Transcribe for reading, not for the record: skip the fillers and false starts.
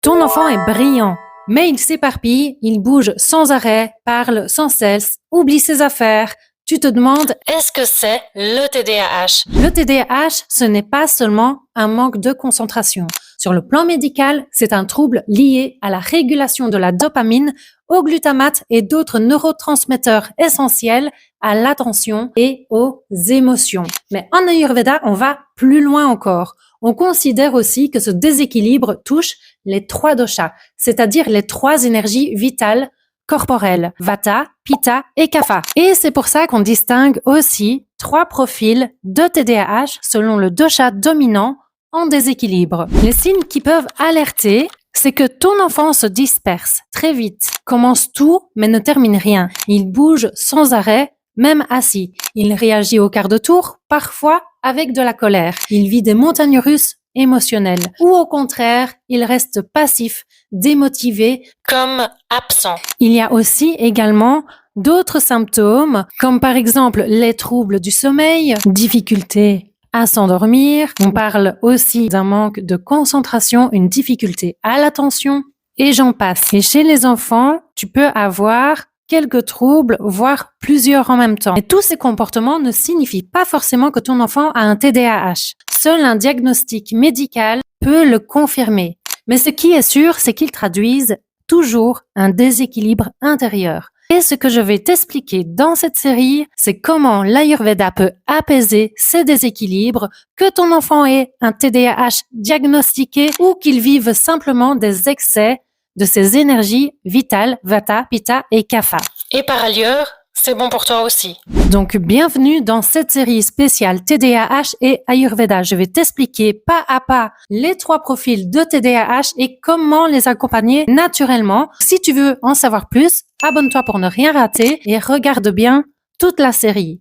Ton enfant est brillant, mais il s'éparpille, il bouge sans arrêt, parle sans cesse, oublie ses affaires. Tu te demandes, Est-ce que c'est le TDAH? le TDAH, ce n'est pas seulement un manque de concentration. Sur le plan médical, c'est un trouble lié à la régulation de la dopamine, au glutamate et d'autres neurotransmetteurs essentiels à l'attention et aux émotions. Mais en Ayurveda, on va plus loin encore. On considère aussi que ce déséquilibre touche les 3 doshas, c'est-à-dire les 3 énergies vitales corporelles, Vata, Pitta et Kapha. Et c'est pour ça qu'on distingue aussi 3 profils de TDAH selon le dosha dominant en déséquilibre. Les signes qui peuvent alerter, c'est que ton enfant se disperse très vite, commence tout mais ne termine rien. Il bouge sans arrêt, même assis. Il réagit au quart de tour, parfois avec de la colère. Il vit des montagnes russes émotionnelles. Ou au contraire, il reste passif, démotivé, Comme absent. il y a aussi également d'autres symptômes, comme par exemple les troubles du sommeil, difficultés à s'endormir. On parle aussi d'un manque de concentration, une difficulté à l'attention, et j'en passe. Et chez les enfants, tu peux avoir quelques troubles, voire plusieurs en même temps. Et tous ces comportements ne signifient pas forcément que ton enfant a un TDAH. Seul un diagnostic médical peut le confirmer. Mais ce qui est sûr, c'est qu'ils traduisent toujours un déséquilibre intérieur. Et ce que je vais t'expliquer dans cette série, c'est comment l'Ayurveda peut apaiser ces déséquilibres, que ton enfant ait un TDAH diagnostiqué ou qu'il vive simplement des excès de ses énergies vitales, Vata, Pitta et Kapha. Et par ailleurs, c'est bon pour toi aussi. Donc, bienvenue dans cette série spéciale TDAH et Ayurveda. Je vais t'expliquer pas à pas les 3 profils de TDAH et comment les accompagner naturellement. Si tu veux en savoir plus, abonne-toi pour ne rien rater et regarde bien toute la série.